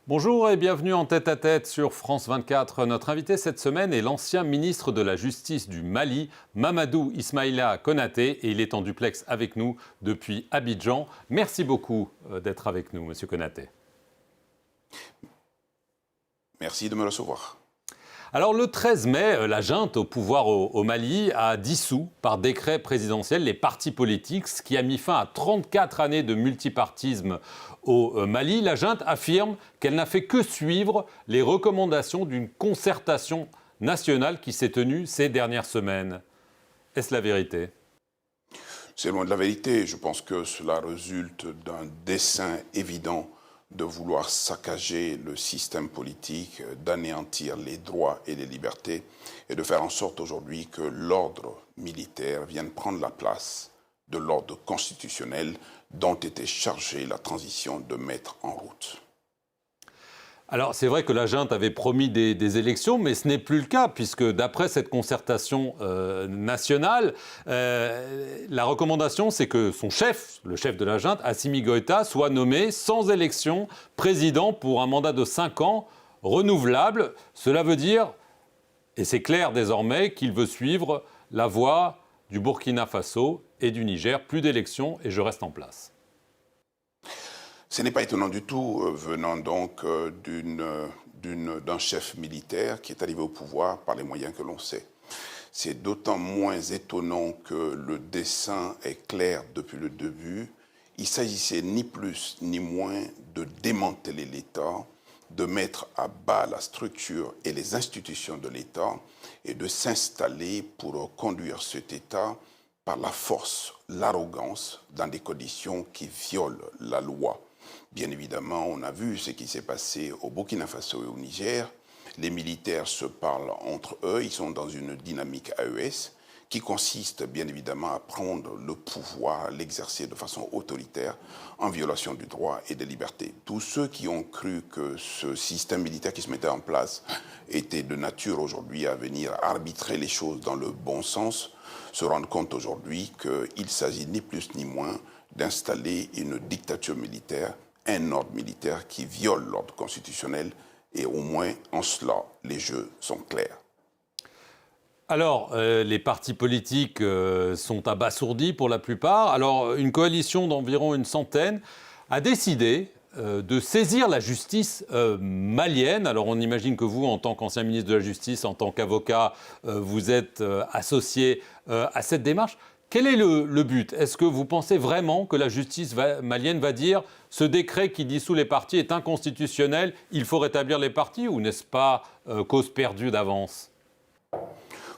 Bonjour et bienvenue en tête-à-tête sur France 24. Notre invité cette semaine est l'ancien ministre de la Justice du Mali, Mamadou Ismaïla Konaté, et il est en duplex avec nous depuis Abidjan. Merci beaucoup d'être avec nous, Monsieur Konaté. Merci de me recevoir. Alors le 13 mai, la junte au pouvoir au Mali a dissous par décret présidentiel les partis politiques, ce qui a mis fin à 34 années de multipartisme au Mali. La junte affirme qu'elle n'a fait que suivre les recommandations d'une concertation nationale qui s'est tenue ces dernières semaines. Est-ce la vérité ? C'est loin de la vérité. Je pense que cela résulte d'un dessein évident de vouloir saccager le système politique, d'anéantir les droits et les libertés et de faire en sorte aujourd'hui que l'ordre militaire vienne prendre la place de l'ordre constitutionnel dont était chargée la transition de mettre en route. Alors c'est vrai que la junte avait promis des élections, mais ce n'est plus le cas, puisque d'après cette concertation nationale, la recommandation c'est que son chef, le chef de la junte, Assimi Goïta, soit nommé sans élection président pour un mandat de 5 ans renouvelable. Cela veut dire, et c'est clair désormais, qu'il veut suivre la voie du Burkina Faso et du Niger. Plus d'élections et je reste en place. Ce n'est pas étonnant du tout, venant donc d'un chef militaire qui est arrivé au pouvoir par les moyens que l'on sait. C'est d'autant moins étonnant que le dessein est clair depuis le début. Il s'agissait ni plus ni moins de démanteler l'État, de mettre à bas la structure et les institutions de l'État et de s'installer pour conduire cet État par la force, l'arrogance, dans des conditions qui violent la loi. Bien évidemment, on a vu ce qui s'est passé au Burkina Faso et au Niger. Les militaires se parlent entre eux, ils sont dans une dynamique AES qui consiste bien évidemment à prendre le pouvoir, à l'exercer de façon autoritaire en violation du droit et des libertés. Tous ceux qui ont cru que ce système militaire qui se mettait en place était de nature aujourd'hui à venir arbitrer les choses dans le bon sens se rendent compte aujourd'hui qu'il s'agit ni plus ni moins d'installer une dictature militaire, un ordre militaire qui viole l'ordre constitutionnel et au moins en cela, les jeux sont clairs. Alors, les partis politiques sont abasourdis pour la plupart. Alors, une coalition d'environ une centaine a décidé de saisir la justice malienne. Alors, on imagine que vous, en tant qu'ancien ministre de la Justice, en tant qu'avocat, vous êtes associé à cette démarche. Quel est le but ? Est-ce que vous pensez vraiment que la justice malienne va dire « ce décret qui dissout les partis est inconstitutionnel, il faut rétablir les partis » ou n'est-ce pas cause perdue d'avance ?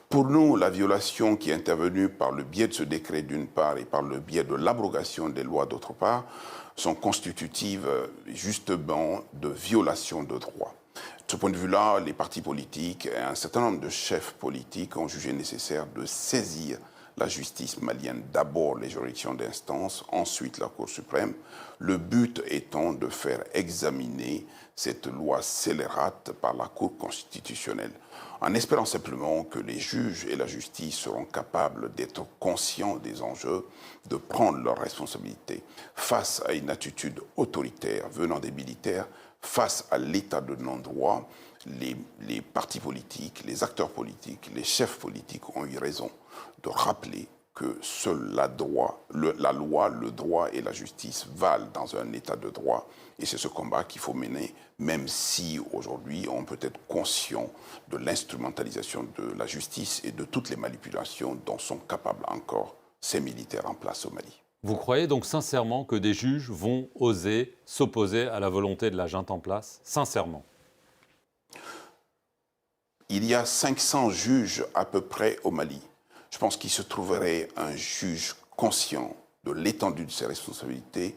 Pour nous, la violation qui est intervenue par le biais de ce décret d'une part et par le biais de l'abrogation des lois d'autre part sont constitutives justement de violations de droits. De ce point de vue-là, les partis politiques et un certain nombre de chefs politiques ont jugé nécessaire de saisir la justice malienne, d'abord les juridictions d'instance, ensuite la Cour suprême, le but étant de faire examiner cette loi scélérate par la Cour constitutionnelle, en espérant simplement que les juges et la justice seront capables d'être conscients des enjeux, de prendre leurs responsabilités face à une attitude autoritaire venant des militaires, face à l'état de non-droit. Les partis politiques, les acteurs politiques, les chefs politiques ont eu raison de rappeler que seule la loi, le droit et la justice valent dans un état de droit. Et c'est ce combat qu'il faut mener, même si aujourd'hui on peut être conscient de l'instrumentalisation de la justice et de toutes les manipulations dont sont capables encore ces militaires en place au Mali. Vous croyez donc sincèrement que des juges vont oser s'opposer à la volonté de la junte en place ? Sincèrement ? Il y a 500 juges à peu près au Mali. Je pense qu'il se trouverait un juge conscient de l'étendue de ses responsabilités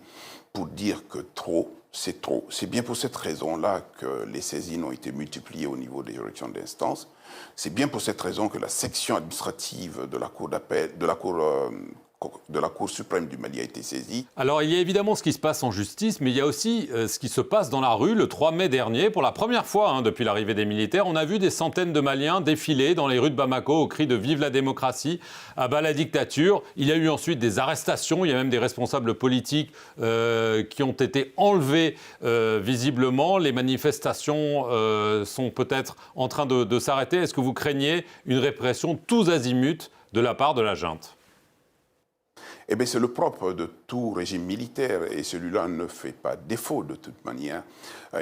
pour dire que trop, c'est trop. C'est bien pour cette raison-là que les saisines ont été multipliées au niveau des juridictions d'instance. C'est bien pour cette raison que la section administrative de la Cour d'appel, de la Cour de la Cour suprême du Mali a été saisie. Alors, il y a évidemment ce qui se passe en justice, mais il y a aussi ce qui se passe dans la rue. Le 3 mai dernier, pour la première fois depuis l'arrivée des militaires, on a vu des centaines de Maliens défiler dans les rues de Bamako au cri de « Vive la démocratie », à bas la dictature. Il y a eu ensuite des arrestations, il y a même des responsables politiques qui ont été enlevés visiblement. Les manifestations sont peut-être en train de s'arrêter. Est-ce que vous craignez une répression tous azimuts de la part de la junte ? Eh bien, c'est le propre de tout régime militaire et celui-là ne fait pas défaut de toute manière.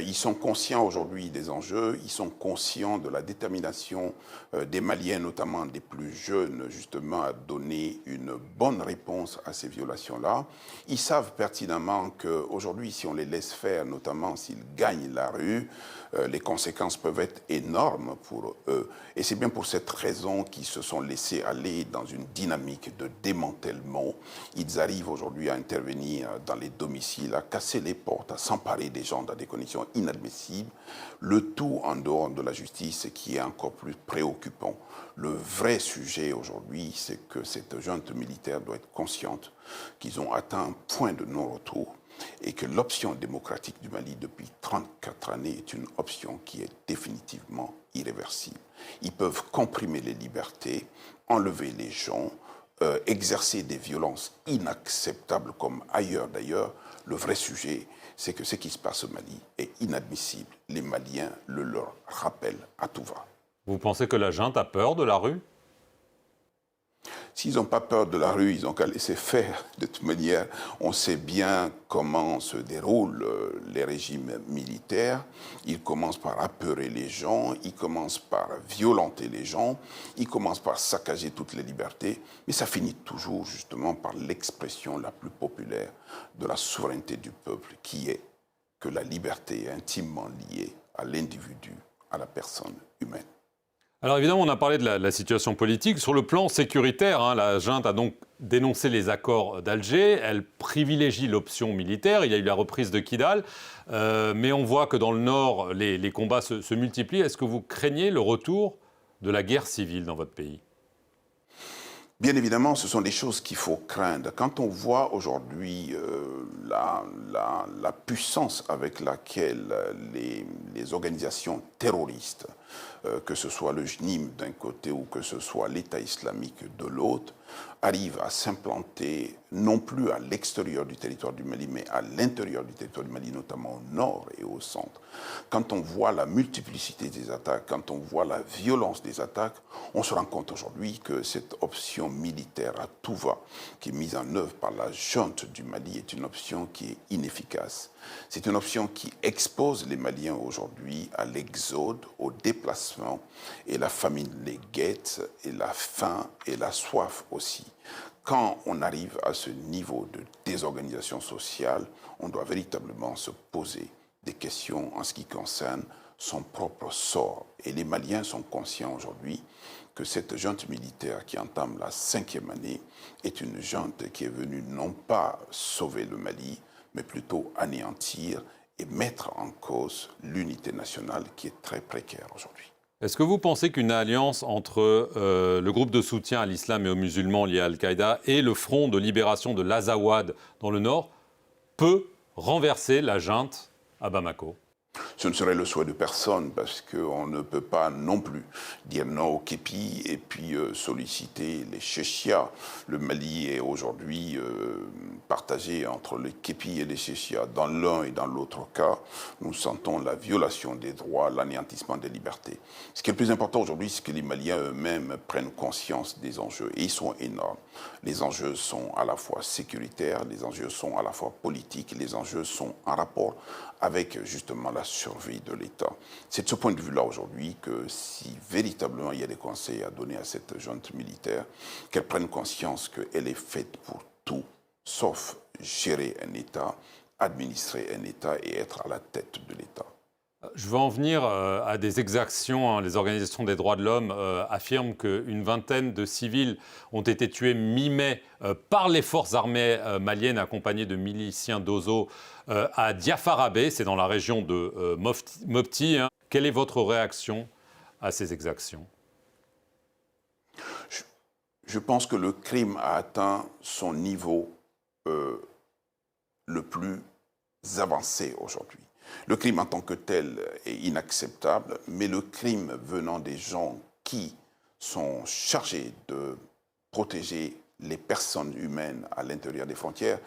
Ils sont conscients aujourd'hui des enjeux, ils sont conscients de la détermination des Maliens, notamment des plus jeunes, justement, à donner une bonne réponse à ces violations-là. Ils savent pertinemment qu'aujourd'hui, si on les laisse faire, notamment s'ils gagnent la rue, les conséquences peuvent être énormes pour eux. Et c'est bien pour cette raison qu'ils se sont laissés aller dans une dynamique de démantèlement. Ils arrivent aujourd'hui à intervenir dans les domiciles, à casser les portes, à s'emparer des gens dans des conditions inadmissibles. Le tout en dehors de la justice, qui est encore plus préoccupant. Le vrai sujet aujourd'hui, c'est que cette junte militaire doit être consciente qu'ils ont atteint un point de non-retour et que l'option démocratique du Mali depuis 34 années est une option qui est définitivement irréversible. Ils peuvent comprimer les libertés, enlever les gens, exercer des violences inacceptables comme ailleurs d'ailleurs. Le vrai sujet, c'est que ce qui se passe au Mali est inadmissible. Les Maliens le leur rappellent à tout va. Vous pensez que la junte a peur de la rue ? S'ils n'ont pas peur de la rue, ils n'ont qu'à laisser faire. De toute manière, on sait bien comment se déroulent les régimes militaires. Ils commencent par apeurer les gens, ils commencent par violenter les gens, ils commencent par saccager toutes les libertés. Mais ça finit toujours justement par l'expression la plus populaire de la souveraineté du peuple, qui est que la liberté est intimement liée à l'individu, à la personne humaine. Alors évidemment, on a parlé de la situation politique. Sur le plan sécuritaire, la junte a donc dénoncé les accords d'Alger. Elle privilégie l'option militaire. Il y a eu la reprise de Kidal. Mais on voit que dans le nord, les combats se multiplient. Est-ce que vous craignez le retour de la guerre civile dans votre pays ? Bien évidemment, ce sont des choses qu'il faut craindre. Quand on voit aujourd'hui la puissance avec laquelle les organisations terroristes, que ce soit le JNIM d'un côté ou que ce soit l'État islamique de l'autre, arrivent à s'implanter non plus à l'extérieur du territoire du Mali, mais à l'intérieur du territoire du Mali, notamment au nord et au centre. Quand on voit la multiplicité des attaques, quand on voit la violence des attaques, on se rend compte aujourd'hui que cette option militaire à tout va, qui est mise en œuvre par la junte du Mali, est une option qui est inefficace. C'est une option qui expose les Maliens aujourd'hui à l'exode, au déplacement, et la famine les guette, et la faim et la soif aussi. Quand on arrive à ce niveau de désorganisation sociale, on doit véritablement se poser des questions en ce qui concerne son propre sort. Et les Maliens sont conscients aujourd'hui que cette junte militaire qui entame la 5e année est une junte qui est venue non pas sauver le Mali, mais plutôt anéantir et mettre en cause l'unité nationale qui est très précaire aujourd'hui. Est-ce que vous pensez qu'une alliance entre le groupe de soutien à l'islam et aux musulmans liés à Al-Qaïda et le front de libération de l'Azawad dans le nord peut renverser la junte à Bamako ? Ce ne serait le souhait de personne parce qu'on ne peut pas non plus dire non au képi et puis solliciter les chéchias. Le Mali est aujourd'hui partagé entre les képis et les chéchias. Dans l'un et dans l'autre cas, nous sentons la violation des droits, l'anéantissement des libertés. Ce qui est le plus important aujourd'hui, c'est que les Maliens eux-mêmes prennent conscience des enjeux et ils sont énormes. Les enjeux sont à la fois sécuritaires, les enjeux sont à la fois politiques, les enjeux sont en rapport avec justement la survie de l'État. C'est de ce point de vue-là aujourd'hui que si véritablement il y a des conseils à donner à cette junte militaire, qu'elle prenne conscience qu'elle est faite pour tout, sauf gérer un État, administrer un État et être à la tête de l'État. Je veux en venir à des exactions. Les organisations des droits de l'homme affirment qu'une vingtaine de civils ont été tués mi-mai par les forces armées maliennes accompagnées de miliciens d'Ozo à Diafarabé, c'est dans la région de Mopti. Quelle est votre réaction à ces exactions ? Je pense que le crime a atteint son niveau le plus avancé aujourd'hui. Le crime en tant que tel est inacceptable, mais le crime venant des gens qui sont chargés de protéger les personnes humaines à l'intérieur des frontières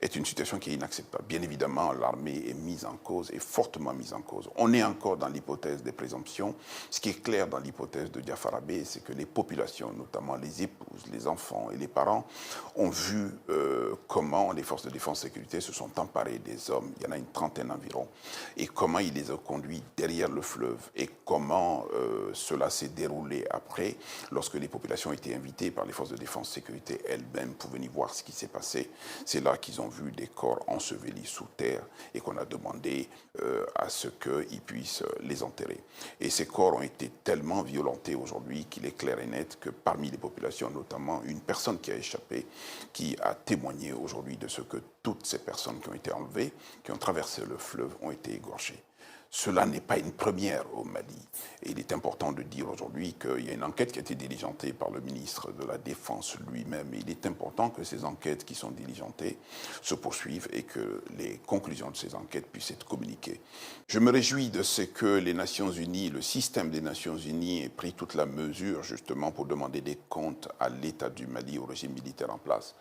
est une situation qui est inacceptable. Bien évidemment, l'armée est mise en cause, est fortement mise en cause. On est encore dans l'hypothèse des présomptions. Ce qui est clair dans l'hypothèse de Diafara Bey, c'est que les populations, notamment les épouses, les enfants et les parents, ont vu comment les forces de défense et de sécurité se sont emparées des hommes, il y en a une trentaine environ, et comment ils les ont conduits derrière le fleuve, et comment cela s'est déroulé après, lorsque les populations étaient invitées par les forces de défense et de sécurité elles-mêmes pour venir voir ce qui s'est passé. C'est là qu'ils ont vu des corps ensevelis sous terre et qu'on a demandé à ce qu'ils puissent les enterrer. Et ces corps ont été tellement violentés aujourd'hui qu'il est clair et net que parmi les populations, notamment une personne qui a échappé, qui a témoigné aujourd'hui de ce que toutes ces personnes qui ont été enlevées, qui ont traversé le fleuve, ont été égorgées. Cela n'est pas une première au Mali. Et il est important de dire aujourd'hui qu'il y a une enquête qui a été diligentée par le ministre de la Défense lui-même. Et il est important que ces enquêtes qui sont diligentées se poursuivent et que les conclusions de ces enquêtes puissent être communiquées. Je me réjouis de ce que les Nations Unies, le système des Nations Unies, ait pris toute la mesure justement pour demander des comptes à l'État du Mali, au régime militaire en place.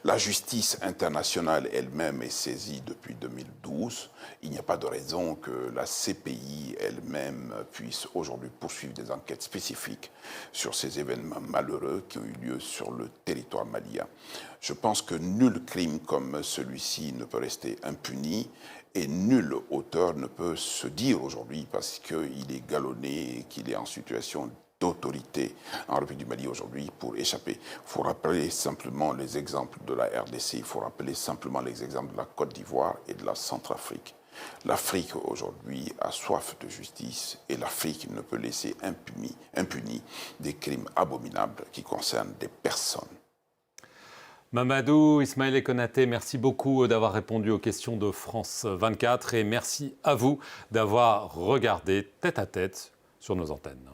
La justice internationale elle-même est saisie depuis 2012. Il n'y a pas de raison que la CPI elle-même puisse aujourd'hui poursuivre des enquêtes spécifiques sur ces événements malheureux qui ont eu lieu sur le territoire malien. Je pense que nul crime comme celui-ci ne peut rester impuni et nul auteur ne peut se dire aujourd'hui parce qu'il est galonné et qu'il est en situation d'autorité en République du Mali aujourd'hui pour échapper. Il faut rappeler simplement les exemples de la RDC, il faut rappeler simplement les exemples de la Côte d'Ivoire et de la Centrafrique. L'Afrique aujourd'hui a soif de justice et l'Afrique ne peut laisser impunis des crimes abominables qui concernent des personnes. Mamadou Ismaël Konaté, merci beaucoup d'avoir répondu aux questions de France 24 et merci à vous d'avoir regardé Tête à Tête sur nos antennes.